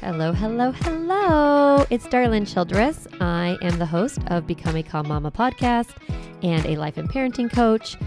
Hello, hello, hello. It's Darlene Childress. I am the host of Become a Calm Mama podcast and a life and parenting coach.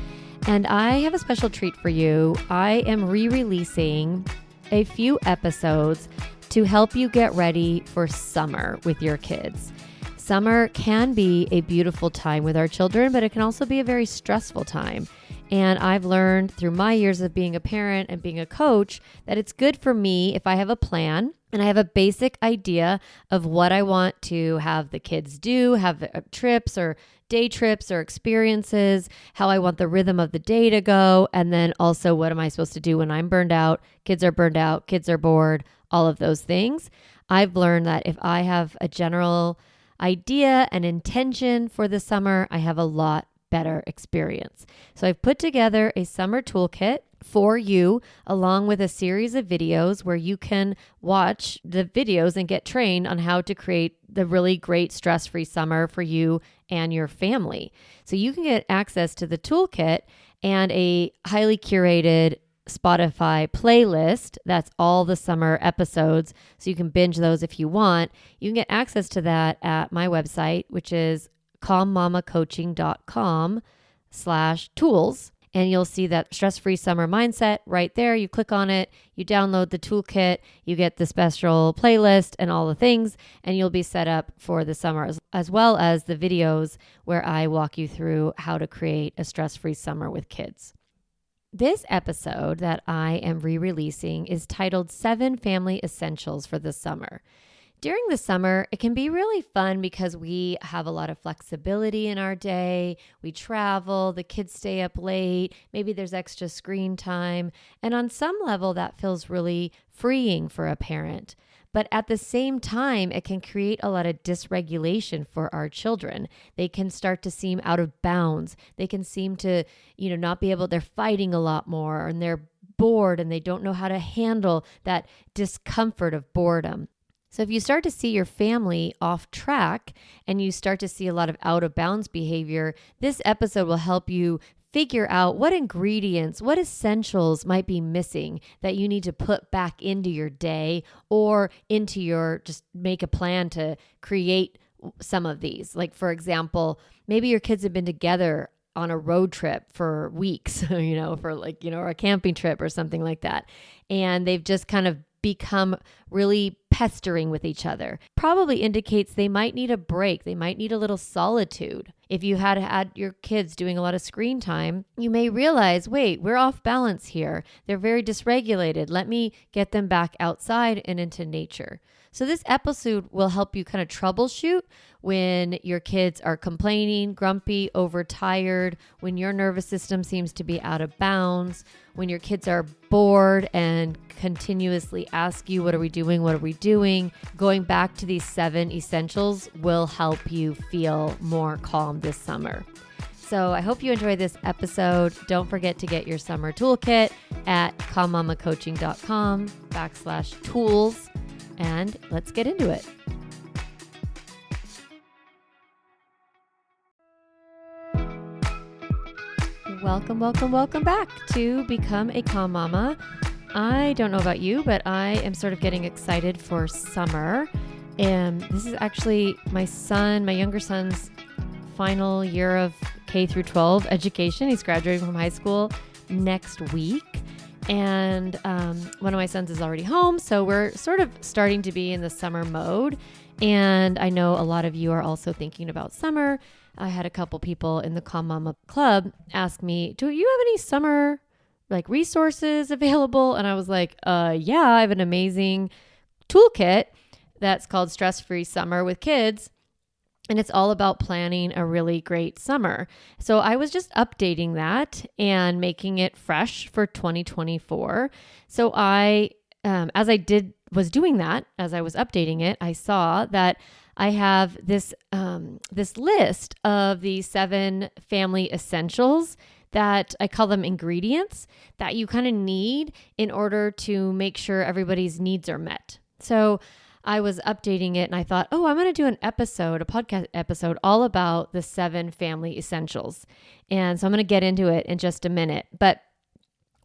And I have a special treat for you. I am re-releasing a few episodes to help you get ready for summer with your kids. Summer can be a beautiful time with our children, but it can also be a very stressful time. And I've learned through my years of being a parent and being a coach that it's good for me if I have a plan and I have a basic idea of what I want to have the kids do, have trips or day trips or experiences, how I want the rhythm of the day to go, and then also what am I supposed to do when I'm burned out, kids are bored, all of those things. I've learned that if I have a general idea and intention for the summer, I have a lot better experience. So I've put together a summer toolkit for you, along with a series of videos where you can watch the videos and get trained on how to create the really great stress-free summer for you and your family. So you can get access to the toolkit and a highly curated Spotify playlist. That's all the summer episodes. So you can binge those if you want. You can get access to that at my website, which is calmmamacoaching.com/tools. And you'll see that stress-free summer mindset right there. You click on it, you download the toolkit, you get the special playlist and all the things, and you'll be set up for the summer, as well as the videos where I walk you through how to create a stress-free summer with kids. This episode that I am re-releasing is titled 7 Family Essentials for the Summer. During the summer, it can be really fun because we have a lot of flexibility in our day. We travel, the kids stay up late, maybe there's extra screen time. And on some level, that feels really freeing for a parent. But at the same time, it can create a lot of dysregulation for our children. They can start to seem out of bounds. They can seem to, not be able, they're fighting a lot more and they're bored and they don't know how to handle that discomfort of boredom. So if you start to see your family off track and you start to see a lot of out of bounds behavior, this episode will help you figure out what ingredients, what essentials might be missing that you need to put back into your day or into just make a plan to create some of these. Like, for example, maybe your kids have been together on a road trip for weeks, for a camping trip or something like that. And they've just kind of become really pestering with each other. Probably indicates they might need a break. They might need a little solitude. If you had your kids doing a lot of screen time, you may realize, wait, we're off balance here. They're very dysregulated. Let me get them back outside and into nature. So this episode will help you kind of troubleshoot when your kids are complaining, grumpy, overtired, when your nervous system seems to be out of bounds, when your kids are bored and continuously ask you, what are we doing? What are we doing? Going back to these 7 essentials will help you feel more calm this summer. So I hope you enjoy this episode. Don't forget to get your summer toolkit at calmmamacoaching.com/tools. And let's get into it. Welcome back to Become a Calm Mama. I don't know about you, but I am sort of getting excited for summer. And this is actually my younger son's final year of K through 12 education. He's graduating from high school next week. And one of my sons is already home, so we're sort of starting to be in the summer mode. And I know a lot of you are also thinking about summer. I had a couple people in the Calm Mama Club ask me, do you have any summer resources available? And I was like, yeah, I have an amazing toolkit that's called Stress-Free Summer with Kids. And it's all about planning a really great summer. So I was just updating that and making it fresh for 2024. So as I was doing that, as I was updating it, I saw that I have this list of the 7 family essentials that I call them ingredients that you kind of need in order to make sure everybody's needs are met. So I was updating it and I thought, I'm going to do a podcast episode all about the 7 family essentials. And so I'm going to get into it in just a minute. But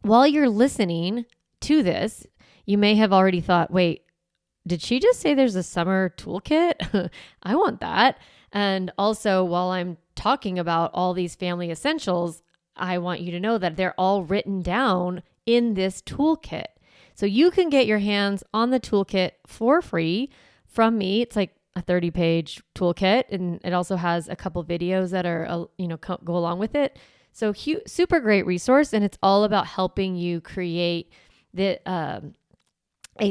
while you're listening to this, you may have already thought, wait, did she just say there's a summer toolkit? I want that. And also, while I'm talking about all these family essentials, I want you to know that they're all written down in this toolkit. So you can get your hands on the toolkit for free from me. It's like a 30-page toolkit, and it also has a couple videos that are, go along with it. So super great resource, and it's all about helping you create a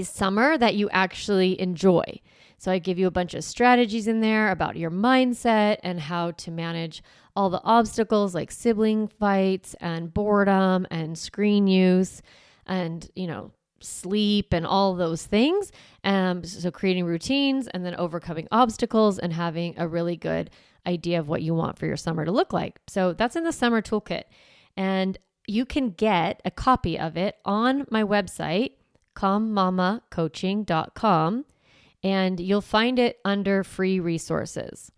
summer that you actually enjoy. So I give you a bunch of strategies in there about your mindset and how to manage all the obstacles like sibling fights and boredom and screen use and, sleep and all those things. So creating routines and then overcoming obstacles and having a really good idea of what you want for your summer to look like. So that's in the summer toolkit. And you can get a copy of it on my website, calmmamacoaching.com, and you'll find it under free resources.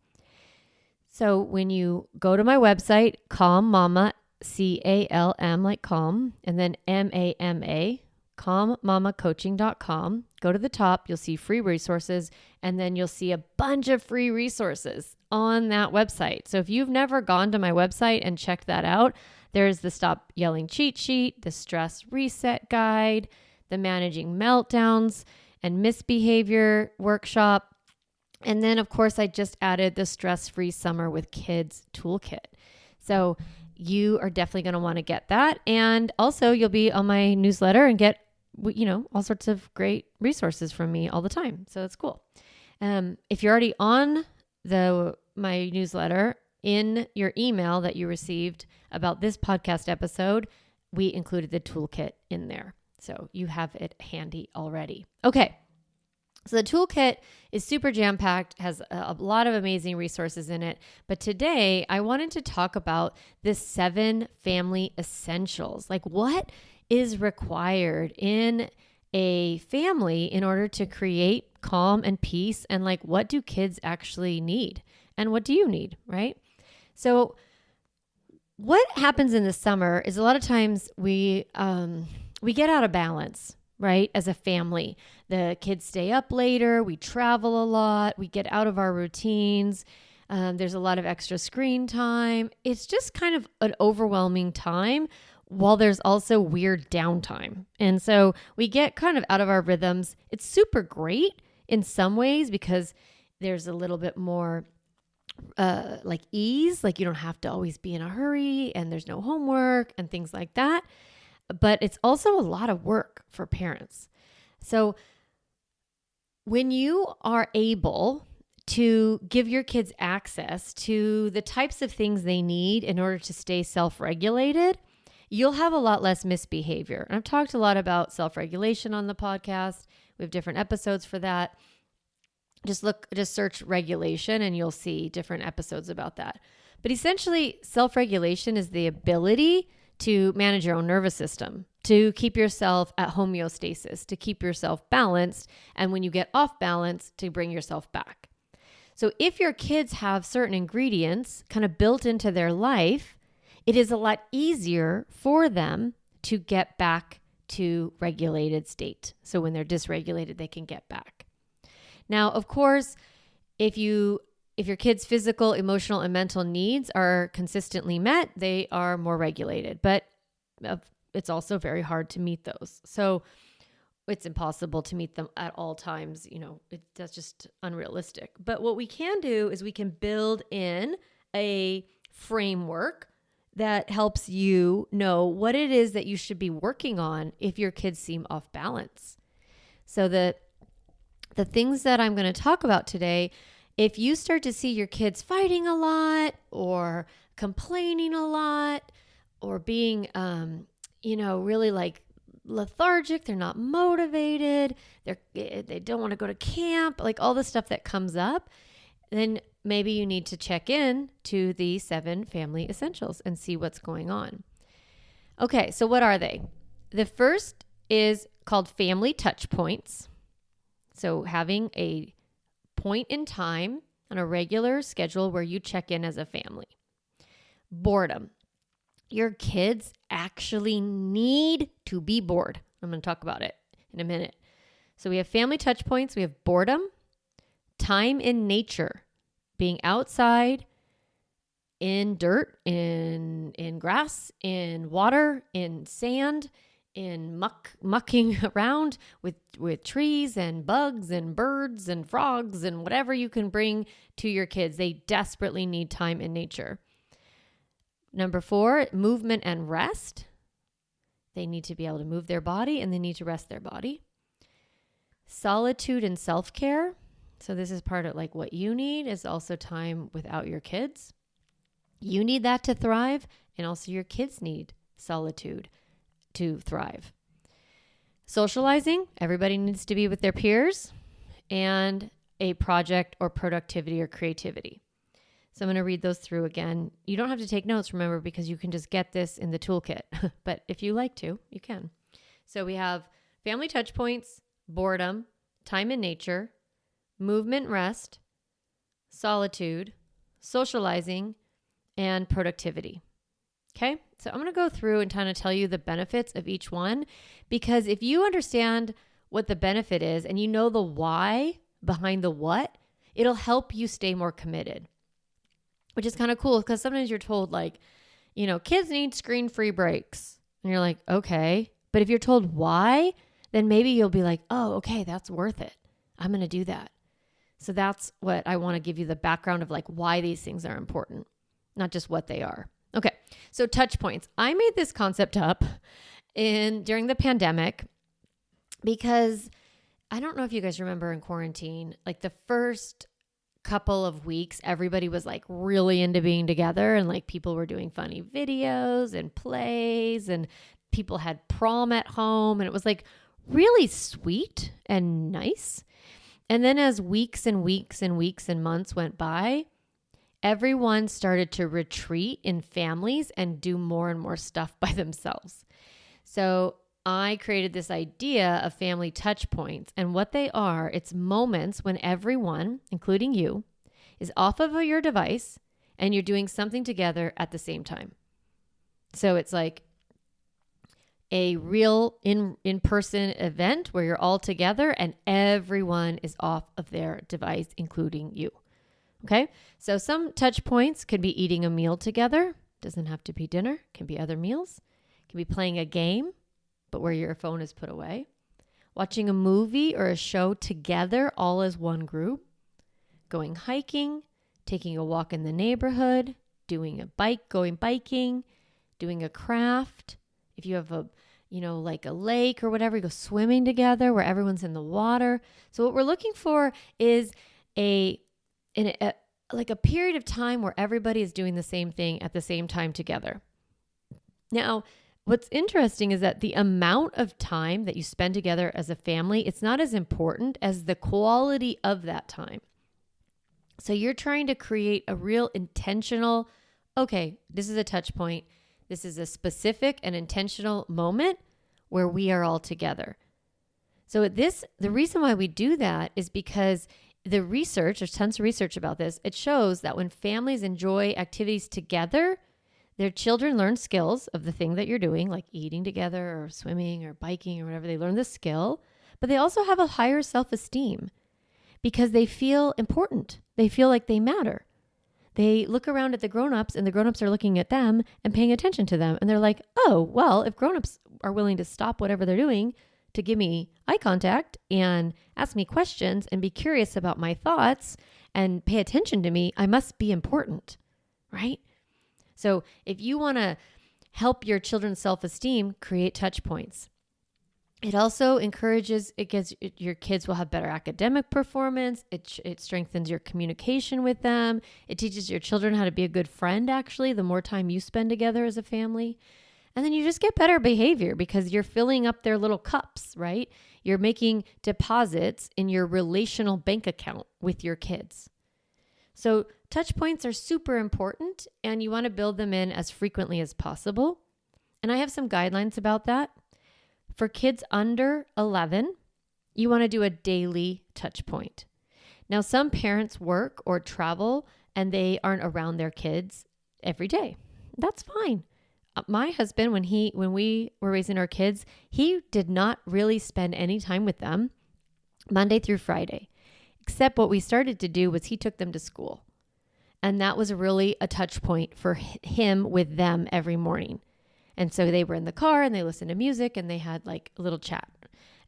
So when you go to my website, Calm Mama, CALM like calm, and then MAMA, calmmamacoaching.com, go to the top, you'll see free resources, and then you'll see a bunch of free resources on that website. So if you've never gone to my website and checked that out, there's the Stop Yelling cheat sheet, the stress reset guide, the managing meltdowns and misbehavior workshop. And then, of course, I just added the stress-free summer with kids toolkit. So you are definitely going to want to get that. And also you'll be on my newsletter and get, all sorts of great resources from me all the time. So it's cool. If you're already on my newsletter, in your email that you received about this podcast episode, we included the toolkit in there. So you have it handy already. Okay. So the toolkit is super jam-packed, has a lot of amazing resources in it. But today I wanted to talk about the 7 family essentials. Like, what is required in a family in order to create calm and peace? And like, what do kids actually need? And what do you need, right? So what happens in the summer is a lot of times we get out of balance, right? As a family, the kids stay up later, we travel a lot, we get out of our routines. There's a lot of extra screen time. It's just kind of an overwhelming time while there's also weird downtime. And so we get kind of out of our rhythms. It's super great in some ways because there's a little bit more like ease, like you don't have to always be in a hurry and there's no homework and things like that. But it's also a lot of work for parents. So when you are able to give your kids access to the types of things they need in order to stay self-regulated, you'll have a lot less misbehavior. And I've talked a lot about self-regulation on the podcast. We have different episodes for that. Just search regulation and you'll see different episodes about that. But essentially, self-regulation is the ability to manage your own nervous system, to keep yourself at homeostasis, to keep yourself balanced, and when you get off balance, to bring yourself back. So if your kids have certain ingredients kind of built into their life, it is a lot easier for them to get back to regulated state. So when they're dysregulated, they can get back. Now, of course, if your kids' physical, emotional, and mental needs are consistently met, they are more regulated. But it's also very hard to meet those. So it's impossible to meet them at all times. That's just unrealistic. But what we can do is we can build in a framework that helps you know what it is that you should be working on if your kids seem off balance. So the things that I'm going to talk about today, if you start to see your kids fighting a lot or complaining a lot or being, really like lethargic, they're not motivated, they don't want to go to camp, like all the stuff that comes up, then maybe you need to check in to the 7 family essentials and see what's going on. Okay, so what are they? The first is called family touch points. So having a point in time on a regular schedule where you check in as a family. Boredom. Your kids actually need to be bored. I'm going to talk about it in a minute. So we have family touch points. We have boredom, time in nature, being outside, in dirt, in grass, in water, in sand, in mucking around with trees and bugs and birds and frogs and whatever you can bring to your kids. They desperately need time in nature. Number 4, movement and rest. They need to be able to move their body and they need to rest their body. Solitude and self-care. So this is part of like what you need is also time without your kids. You need that to thrive, and also your kids need solitude to thrive. Socializing, everybody needs to be with their peers, and a project or productivity or creativity. So I'm going to read those through again. You don't have to take notes, remember, because you can just get this in the toolkit. But if you like to, you can. So we have family touch points, boredom, time in nature, movement, rest, solitude, socializing, and productivity. Okay, so I'm going to go through and kind of tell you the benefits of each one, because if you understand what the benefit is and you know the why behind the what, it'll help you stay more committed, which is kind of cool because sometimes you're told like, you know, kids need screen-free breaks. And you're like, okay. But if you're told why, then maybe you'll be like, oh, okay, that's worth it. I'm going to do that. So that's what I want to give you the background of like why these things are important, not just what they are. Okay, so touch points. I made this concept up during the pandemic because I don't know if you guys remember in quarantine, like the first couple of weeks, everybody was like really into being together and like people were doing funny videos and plays and people had prom at home and it was like really sweet and nice. And then as weeks and weeks and weeks and months went by, everyone started to retreat in families and do more and more stuff by themselves. So I created this idea of family touch points, and what they are, it's moments when everyone, including you, is off of your device and you're doing something together at the same time. So it's like a real in-person event where you're all together and everyone is off of their device, including you. Okay, so some touch points could be eating a meal together. Doesn't have to be dinner. Can be other meals. Can be playing a game, but where your phone is put away. Watching a movie or a show together, all as one group. Going hiking, taking a walk in the neighborhood, going biking, doing a craft. If you have like a lake or whatever, you go swimming together where everyone's in the water. So what we're looking for is a period of time where everybody is doing the same thing at the same time together. Now, what's interesting is that the amount of time that you spend together as a family, it's not as important as the quality of that time. So you're trying to create a real intentional, okay, this is a touch point. This is a specific and intentional moment where we are all together. So the reason why we do that is because the research, there's tons of research about this. It shows that when families enjoy activities together, their children learn skills of the thing that you're doing, like eating together or swimming or biking or whatever. They learn the skill, but they also have a higher self-esteem because they feel important. They feel like they matter. They look around at the grown-ups and the grown-ups are looking at them and paying attention to them. And they're like, oh, well, if grown-ups are willing to stop whatever they're doing to give me eye contact and ask me questions and be curious about my thoughts and pay attention to me, I must be important, right? So if you want to help your children's self-esteem, create touch points. It also your kids will have better academic performance. It strengthens your communication with them. It teaches your children how to be a good friend, actually, the more time you spend together as a family. And then you just get better behavior because you're filling up their little cups, right? You're making deposits in your relational bank account with your kids. So touch points are super important and you want to build them in as frequently as possible. And I have some guidelines about that. For kids under 11, you want to do a daily touch point. Now, some parents work or travel and they aren't around their kids every day. That's fine. My husband, when we were raising our kids, he did not really spend any time with them Monday through Friday. Except what we started to do was he took them to school. And that was really a touch point for him with them every morning. And so they were in the car and they listened to music and they had like a little chat.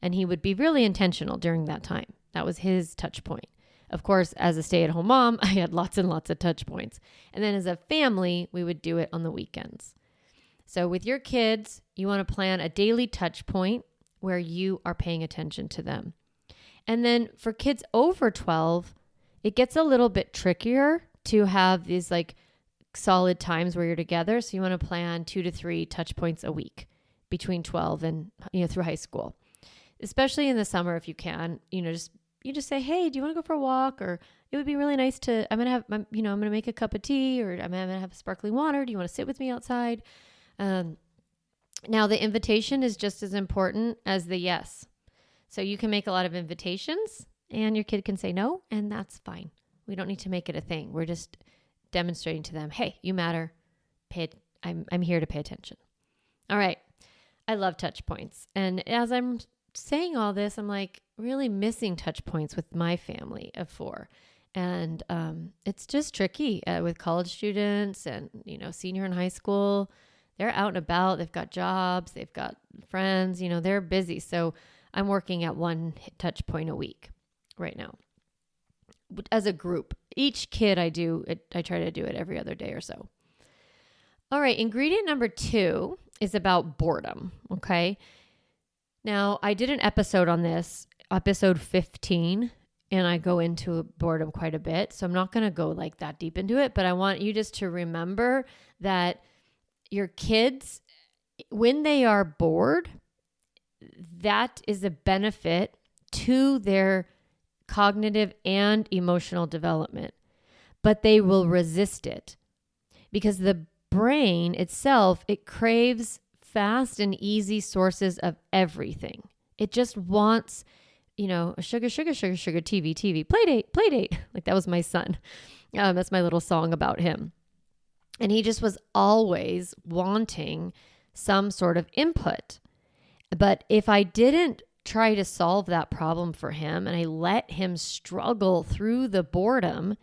And he would be really intentional during that time. That was his touch point. Of course, as a stay-at-home mom, I had lots and lots of touch points. And then as a family, we would do it on the weekends. So with your kids, you want to plan a daily touch point where you are paying attention to them. And then for kids over 12, it gets a little bit trickier to have these like solid times where you're together. So you want to plan 2 to 3 touch points a week between 12 and, through high school, especially in the summer. If you can, you just say, hey, do you want to go for a walk? Or it would be really nice I'm going to make a cup of tea, or I'm going to have sparkling water. Do you want to sit with me outside? Now the invitation is just as important as the yes. So you can make a lot of invitations and your kid can say no, and that's fine. We don't need to make it a thing. We're just demonstrating to them, hey, you matter. I'm here to pay attention. All right. I love touch points. And as I'm saying all this, I'm like really missing touch points with my family of 4. And it's just tricky with college students and, senior in high school. They're out and about. They've got jobs. They've got friends. They're busy. So I'm working at 1 touch point a week right now. As a group, each kid I try to do it every other day or so. All right. Ingredient number 2 is about boredom. Okay. Now I did an episode on this, episode 15, and I go into boredom quite a bit. So I'm not going to go like that deep into it, but I want you just to remember that your kids, when they are bored, that is a benefit to their cognitive and emotional development, but they will resist it because the brain itself, it craves fast and easy sources of everything. It just wants, a sugar, TV, play date. Like that was my son. That's my little song about him. And he just was always wanting some sort of input. But if I didn't try to solve that problem for him and I let him struggle through the boredom,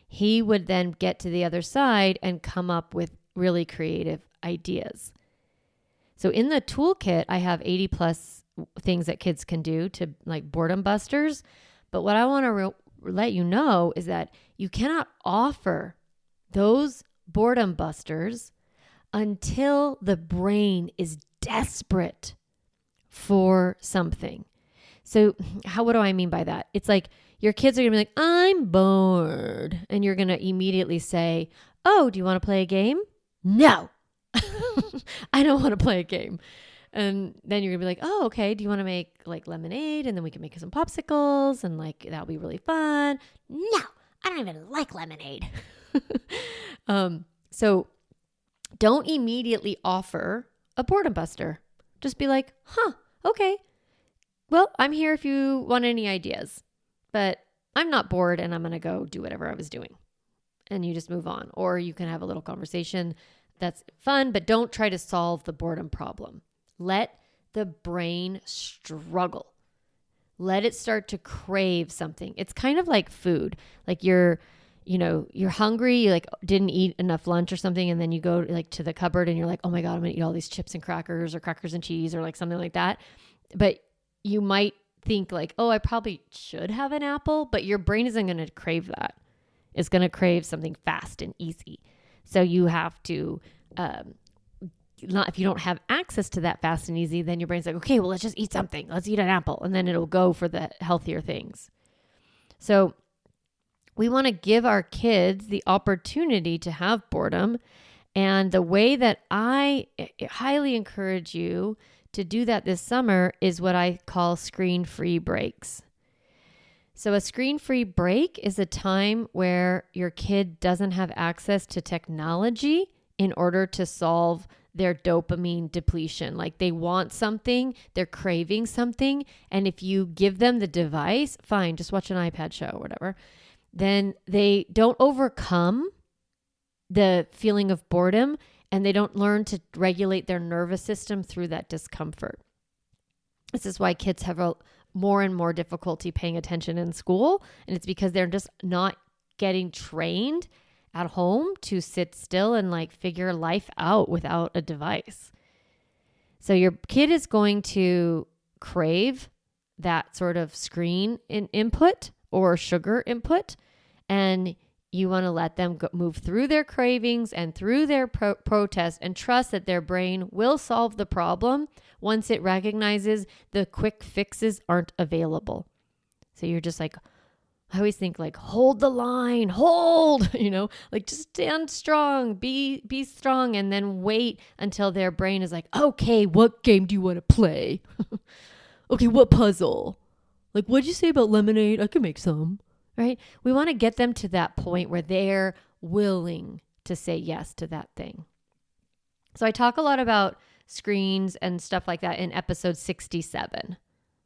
he would then get to the other side and come up with really creative ideas. So in the toolkit, I have 80 plus things that kids can do to like boredom busters. But what I want to let you know is that you cannot offer those boredom busters until the brain is desperate for something. So what do I mean by that? It's like your kids are going to be like, I'm bored. And you're going to immediately say, oh, do you want to play a game? No, I don't want to play a game. And then you're going to be like, oh, okay. Do you want to make like lemonade? And then we can make some popsicles and like, that'll be really fun. No, I don't even like lemonade. So don't immediately offer a boredom buster. Just be like, okay. Well, I'm here if you want any ideas, but I'm not bored and I'm going to go do whatever I was doing. And you just move on. Or you can have a little conversation that's fun, but don't try to solve the boredom problem. Let the brain struggle. Let it start to crave something. It's kind of like food. Like you're hungry, you like didn't eat enough lunch or something. And then you go like to the cupboard and you're like, oh my God, I'm going to eat all these chips and crackers or crackers and cheese or like something like that. But you might think like, oh, I probably should have an apple, but your brain isn't going to crave that. It's going to crave something fast and easy. So you have to, if you don't have access to that fast and easy, then your brain's like, okay, well, let's just eat something. Let's eat an apple. And then it'll go for the healthier things. So we want to give our kids the opportunity to have boredom. And the way that I highly encourage you to do that this summer is what I call screen-free breaks. So a screen-free break is a time where your kid doesn't have access to technology in order to solve their dopamine depletion. Like they want something, they're craving something. And if you give them the device, fine, just watch an iPad show or whatever, then they don't overcome the feeling of boredom and they don't learn to regulate their nervous system through that discomfort. This is why kids have more and more difficulty paying attention in school. And it's because they're just not getting trained at home to sit still and like figure life out without a device. So your kid is going to crave that sort of screen input or sugar input, and you want to let them move through their cravings and through their protest and trust that their brain will solve the problem once it recognizes the quick fixes aren't available. So you're just like, I always think like, hold the line, hold, like just stand strong, be strong, and then wait until their brain is like, okay, what game do you want to play? Okay, what puzzle? Like, what'd you say about lemonade? I can make some, right? We want to get them to that point where they're willing to say yes to that thing. So I talk a lot about screens and stuff like that in episode 67.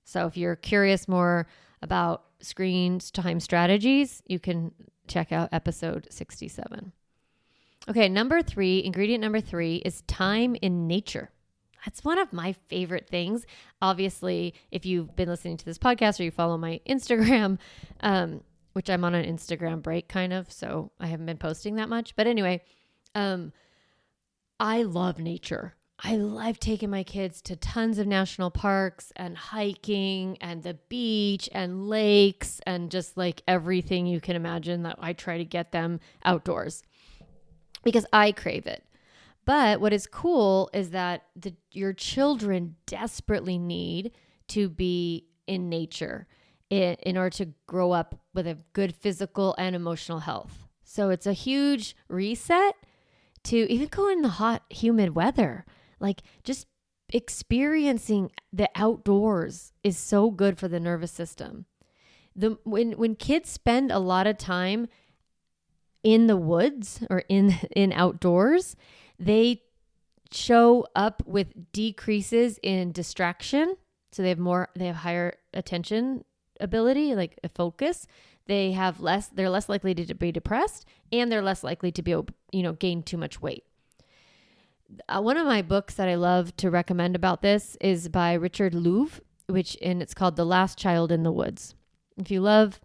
So if you're curious more about screens time strategies, you can check out episode 67. Okay, ingredient number 3 is time in nature. That's one of my favorite things. Obviously, if you've been listening to this podcast or you follow my Instagram, which I'm on an Instagram break kind of, so I haven't been posting that much. But anyway, I love nature. I love taking my kids to tons of national parks and hiking and the beach and lakes and just like everything you can imagine that I try to get them outdoors because I crave it. But what is cool is that your children desperately need to be in nature in order to grow up with a good physical and emotional health. So it's a huge reset to even go in the hot, humid weather. Like just experiencing the outdoors is so good for the nervous system. When kids spend a lot of time in the woods or in outdoors, they show up with decreases in distraction. So they have higher attention ability, like a focus. They're less likely to be depressed, and they're less likely to be, gain too much weight. One of my books that I love to recommend about this is by Richard Louv, and it's called The Last Child in the Woods. If you love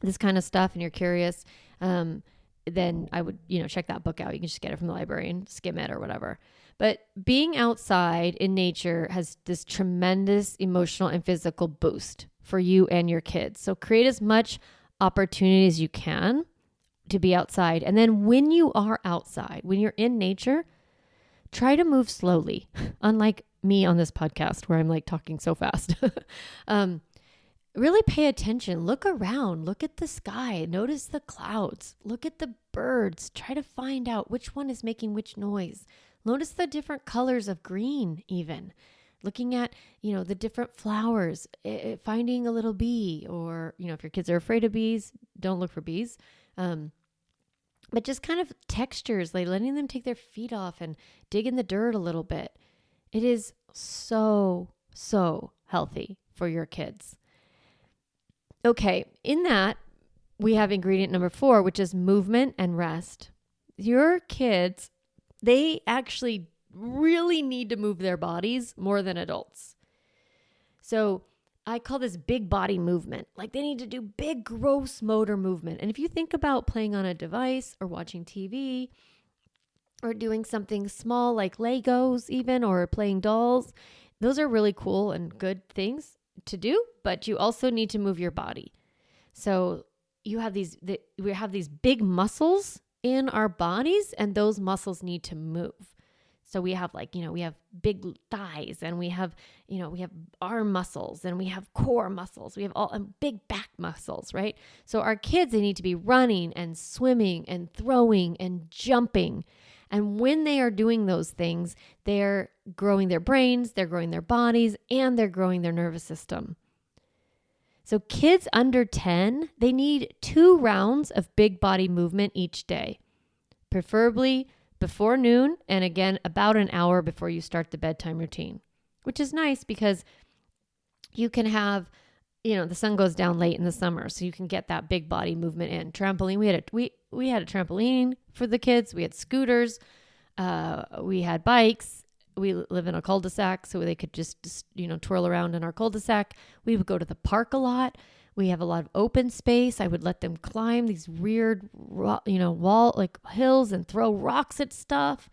this kind of stuff and you're curious, then I would, check that book out. You can just get it from the library and skim it or whatever. But being outside in nature has this tremendous emotional and physical boost for you and your kids. So create as much opportunity as you can to be outside. And then when you are outside, when you're in nature, try to move slowly. Unlike me on this podcast where I'm like talking so fast. Really pay attention. Look around. Look at the sky. Notice the clouds. Look at the birds. Try to find out which one is making which noise. Notice the different colors of green even. Looking at, the different flowers. Finding a little bee or, if your kids are afraid of bees, don't look for bees. But just kind of textures, like letting them take their feet off and dig in the dirt a little bit. It is so, so healthy for your kids. Okay, in that, we have ingredient number 4, which is movement and rest. Your kids, they actually really need to move their bodies more than adults. So I call this big body movement. Like they need to do big, gross motor movement. And if you think about playing on a device or watching TV or doing something small like Legos even, or playing dolls, those are really cool and good things to do, but you also need to move your body. So we have these big muscles in our bodies, and those muscles need to move. So we have we have big thighs, and we have arm muscles, and we have core muscles. We have all big back muscles, right? So our kids, they need to be running and swimming and throwing and jumping. And when they are doing those things, they're growing their brains, they're growing their bodies, and they're growing their nervous system. So kids under 10, they need 2 rounds of big body movement each day, preferably before noon, and again, about an hour before you start the bedtime routine, which is nice because you can have, the sun goes down late in the summer, so you can get that big body movement in. Trampoline, we had a trampoline for the kids. We had scooters. We had bikes. we live in a cul-de-sac, so they could just twirl around in our cul-de-sac. We would go to the park a lot. We have a lot of open space. I would let them climb these weird, wall like hills and throw rocks at stuff.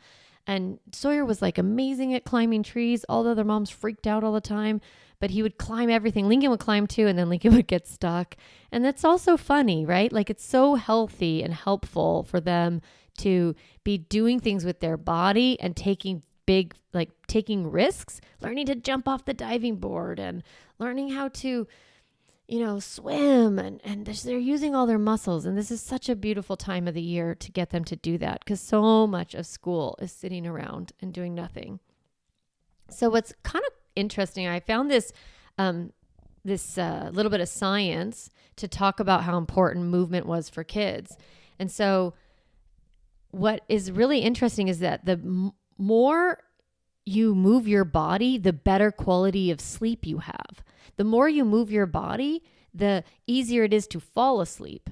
And Sawyer was like amazing at climbing trees. All the other moms freaked out all the time, but he would climb everything. Lincoln would climb too, and then Lincoln would get stuck. And that's also funny, right? Like it's so healthy and helpful for them to be doing things with their body and taking risks, learning to jump off the diving board and learning how to, swim and they're using all their muscles. And this is such a beautiful time of the year to get them to do that because so much of school is sitting around and doing nothing. So what's kind of interesting, I found this little bit of science to talk about how important movement was for kids. And so what is really interesting is that the more you move your body, the better quality of sleep you have. The more you move your body, the easier it is to fall asleep.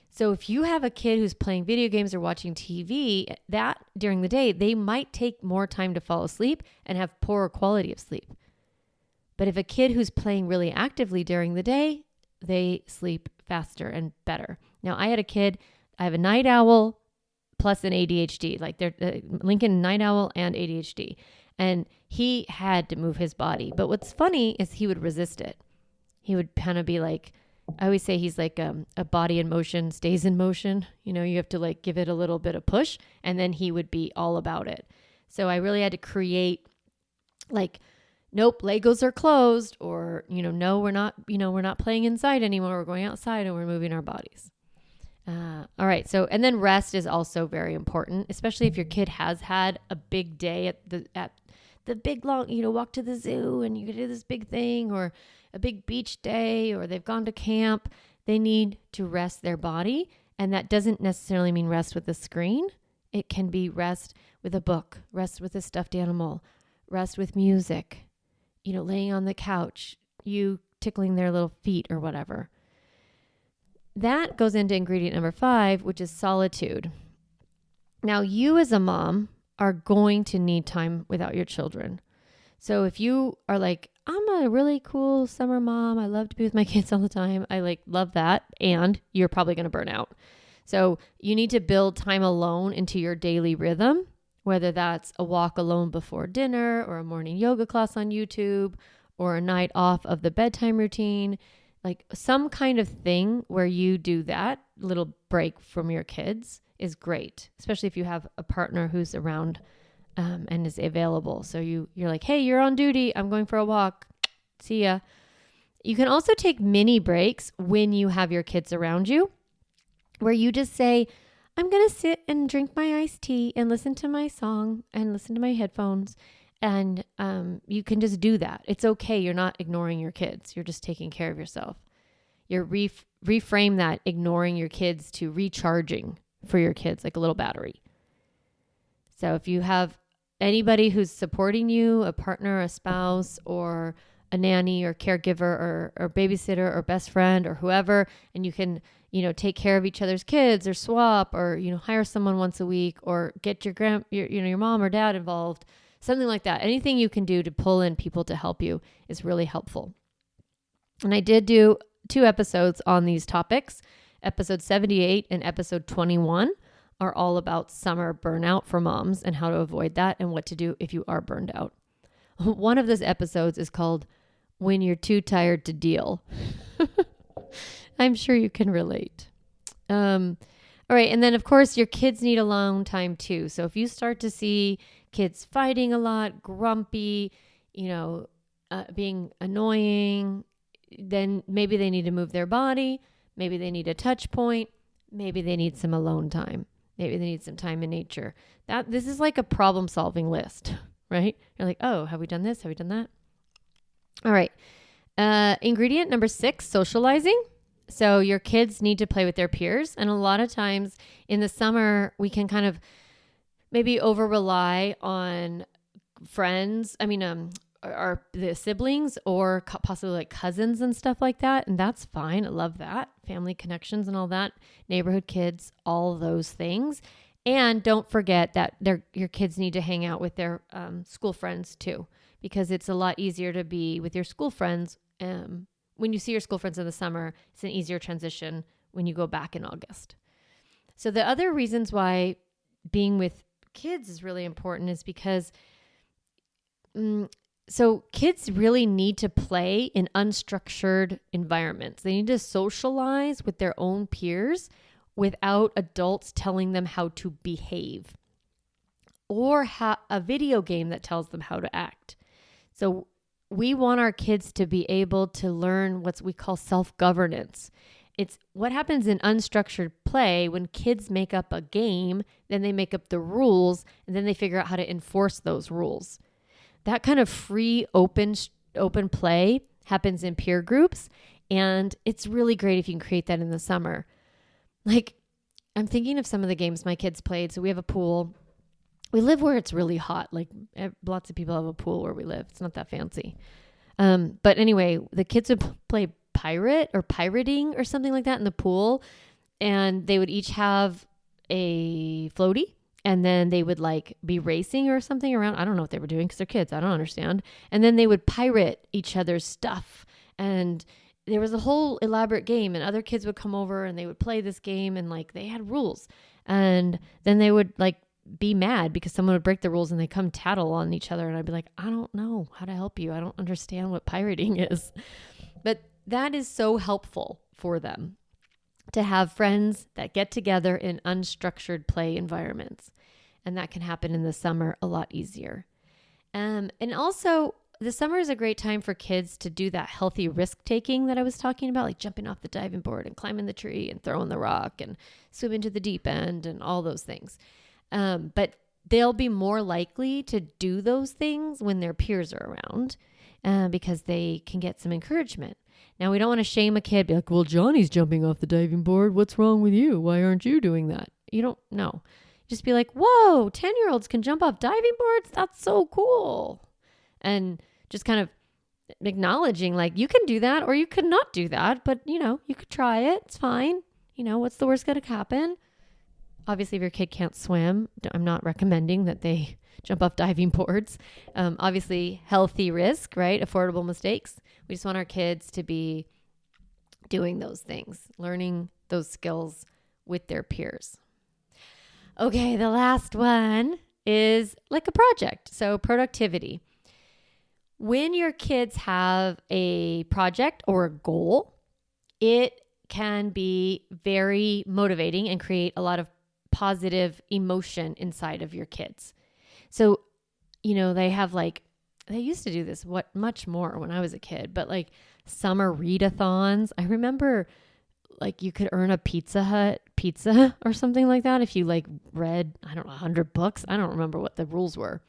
So if you have a kid who's playing video games or watching TV, that during the day, they might take more time to fall asleep and have poorer quality of sleep. But if a kid who's playing really actively during the day, they sleep faster and better. Now, I have a night owl plus an ADHD, like Lincoln night owl and ADHD. And he had to move his body. But what's funny is he would resist it. He would kind of be like, I always say he's like a body in motion stays in motion. You have to like give it a little bit of push and then he would be all about it. So I really had to create like, nope, Legos are closed or, no, we're not playing inside anymore. We're going outside and we're moving our bodies. All right. So, and then rest is also very important, especially if your kid has had a big day at the big long, walk to the zoo and you could do this big thing or a big beach day or they've gone to camp. They need to rest their body. And that doesn't necessarily mean rest with a screen. It can be rest with a book, rest with a stuffed animal, rest with music, laying on the couch, you tickling their little feet or whatever. That goes into ingredient number 5, which is solitude. Now, you as a mom are going to need time without your children. So if you are like, I'm a really cool summer mom, I love to be with my kids all the time, I love that, and you're probably going to burn out. So you need to build time alone into your daily rhythm, whether that's a walk alone before dinner or a morning yoga class on YouTube or a night off of the bedtime routine. Like some kind of thing where you do that little break from your kids is great, especially if you have a partner who's around and is available. So you're like, hey, you're on duty. I'm going for a walk. See ya. You can also take mini breaks when you have your kids around you, where you just say, I'm going to sit and drink my iced tea and listen to my song and listen to my headphones. And you can just do that. It's okay. You're not ignoring your kids. You're just taking care of yourself. You're reframe that ignoring your kids to recharging for your kids, like a little battery. So if you have anybody who's supporting you, a partner, a spouse, or a nanny or caregiver or babysitter or best friend or whoever, and you can, take care of each other's kids or swap or, hire someone once a week or get your mom or dad involved. Something like that. Anything you can do to pull in people to help you is really helpful. And I did do 2 episodes on these topics. Episode 78 and episode 21 are all about summer burnout for moms and how to avoid that and what to do if you are burned out. One of those episodes is called When You're Too Tired to Deal. I'm sure you can relate. All right. And then, of course, your kids need alone time too. So if you start to see kids fighting a lot, grumpy, being annoying, then maybe they need to move their body. Maybe they need a touch point. Maybe they need some alone time. Maybe they need some time in nature. This is like a problem solving list, right? You're like, oh, have we done this? Have we done that? All right. Ingredient number 6, socializing. So your kids need to play with their peers. And a lot of times in the summer, we can kind of maybe over rely on friends. Or the siblings or possibly like cousins and stuff like that. And that's fine. I love that. Family connections and all that. Neighborhood kids, all those things. And don't forget that your kids need to hang out with their school friends too, because it's a lot easier to be with your school friends. When you see your school friends in the summer, it's an easier transition when you go back in August. So the other reasons why being with kids is really important is because so kids really need to play in unstructured environments. They need to socialize with their own peers without adults telling them how to behave, or a video game that tells them how to act. So we want our kids to be able to learn what we call self-governance. It's what happens in unstructured play when kids make up a game, then they make up the rules, and then they figure out how to enforce those rules. That kind of free, open play happens in peer groups, and it's really great if you can create that in the summer. Like, I'm thinking of some of the games my kids played. So we have a pool. We live where it's really hot. Like, lots of people have a pool where we live. It's not that fancy. But anyway, the kids would play pirate or pirating or something like that in the pool. And they would each have a floaty. And then they would like be racing or something around. I don't know what they were doing because they're kids. I don't understand. And then they would pirate each other's stuff. And there was a whole elaborate game, and other kids would come over and they would play this game, and like they had rules. And then they would like be mad because someone would break the rules and they come tattle on each other. And I'd be like, I don't know how to help you. I don't understand what pirating is. But that is so helpful for them to have friends that get together in unstructured play environments. And that can happen in the summer a lot easier. And also, the summer is a great time for kids to do that healthy risk taking that I was talking about, like jumping off the diving board and climbing the tree and throwing the rock and swim into the deep end and all those things. But they'll be more likely to do those things when their peers are around because they can get some encouragement. Now, we don't want to shame a kid, be like, well, Johnny's jumping off the diving board. What's wrong with you? Why aren't you doing that? You don't know. Just be like, whoa, 10-year-olds can jump off diving boards? That's so cool. And just kind of acknowledging like, you can do that or you could not do that, but you could try it. It's fine. What's the worst that could happen? Obviously, if your kid can't swim, I'm not recommending that they jump off diving boards. Obviously, healthy risk, right? Affordable mistakes. We just want our kids to be doing those things, learning those skills with their peers. Okay, the last one is like a project. So productivity. When your kids have a project or a goal, it can be very motivating and create a lot of positive emotion inside of your kids. So, they used to do this much more when I was a kid, but like summer readathons. I remember like you could earn a Pizza Hut pizza or something like that if you like read, 100 books. I don't remember what the rules were.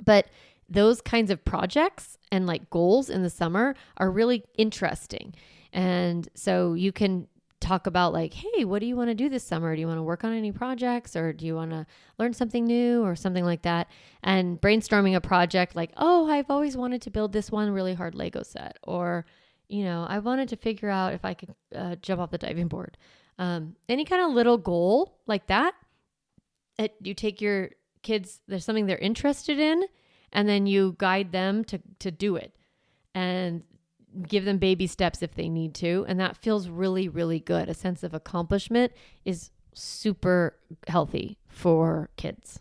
But those kinds of projects and like goals in the summer are really interesting. And so you can talk about like, hey, what do you want to do this summer? Do you want to work on any projects, or do you want to learn something new or something like that? And brainstorming a project like, oh, I've always wanted to build this one really hard Lego set, or, I wanted to figure out if I could jump off the diving board. Any kind of little goal like that, you take your kids, there's something they're interested in, and then you guide them to do it and give them baby steps if they need to. And that feels really, really good. A sense of accomplishment is super healthy for kids.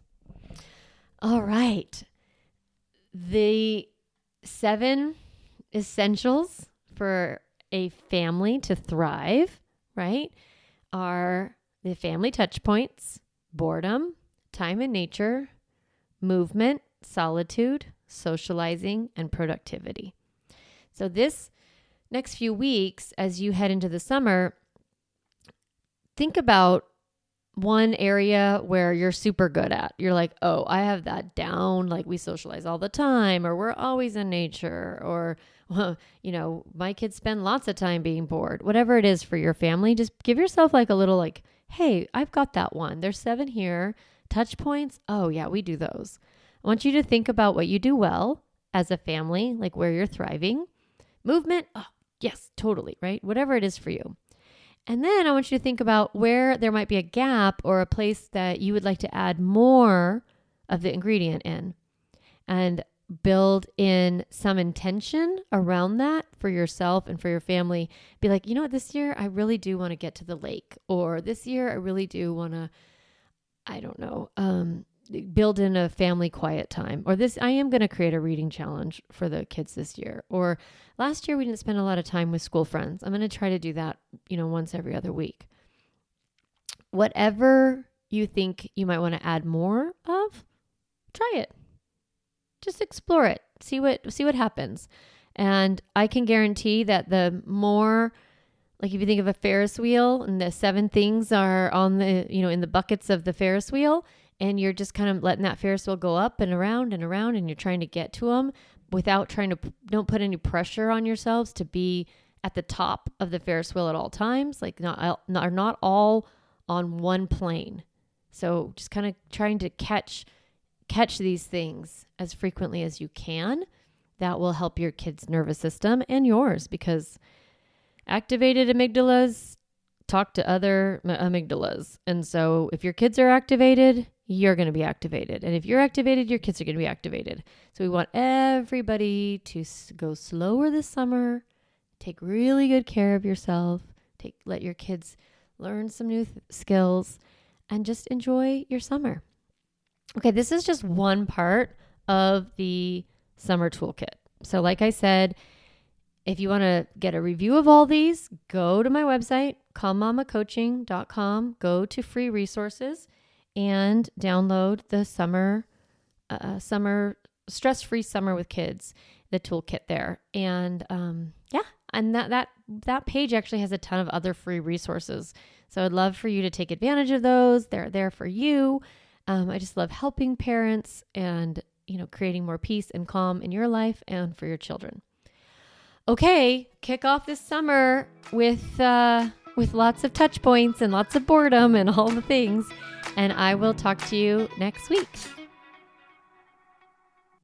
All right. The 7 essentials for a family to thrive, right, are the family touch points: boredom, time in nature, movement, solitude, socializing, and productivity. So this next few weeks, as you head into the summer, think about one area where you're super good at. You're like, oh, I have that down. Like, we socialize all the time, or we're always in nature, or, my kids spend lots of time being bored. Whatever it is for your family, just give yourself like a little like, hey, I've got that one. There's 7 here. Touch points. Oh yeah, we do those. I want you to think about what you do well as a family, like where you're thriving. Movement. Oh, yes, totally. Right. Whatever it is for you. And then I want you to think about where there might be a gap or a place that you would like to add more of the ingredient in, and build in some intention around that for yourself and for your family. Be like, you know what, this year I really do want to get to the lake, or this year I really do want to, I don't know, build in a family quiet time, or this, I am going to create a reading challenge for the kids this year, or last year we didn't spend a lot of time with school friends. I'm going to try to do that, once every other week. Whatever you think you might want to add more of, try it. Just explore it. See what happens. And I can guarantee that the more, like if you think of a Ferris wheel and the 7 things are on the, in the buckets of the Ferris wheel, and you're just kind of letting that Ferris wheel go up and around, and you're trying to get to them without don't put any pressure on yourselves to be at the top of the Ferris wheel at all times. Like not all on one plane. So just kind of trying to catch these things as frequently as you can. That will help your kid's nervous system and yours, because activated amygdalas talk to other amygdalas. And so if your kids are activated, you're going to be activated. And if you're activated, your kids are going to be activated. So we want everybody to go slower this summer. Take really good care of yourself. Let your kids learn some new skills, and just enjoy your summer. Okay, this is just one part of the summer toolkit. So like I said, if you want to get a review of all these, go to my website, calmmamacoaching.com, go to free resources, and download the summer stress-free summer with kids, the toolkit there. And and that page actually has a ton of other free resources. So I'd love for you to take advantage of those. They're there for you. I just love helping parents and, creating more peace and calm in your life and for your children. Okay, kick off this summer with lots of touch points and lots of boredom and all the things. And I will talk to you next week.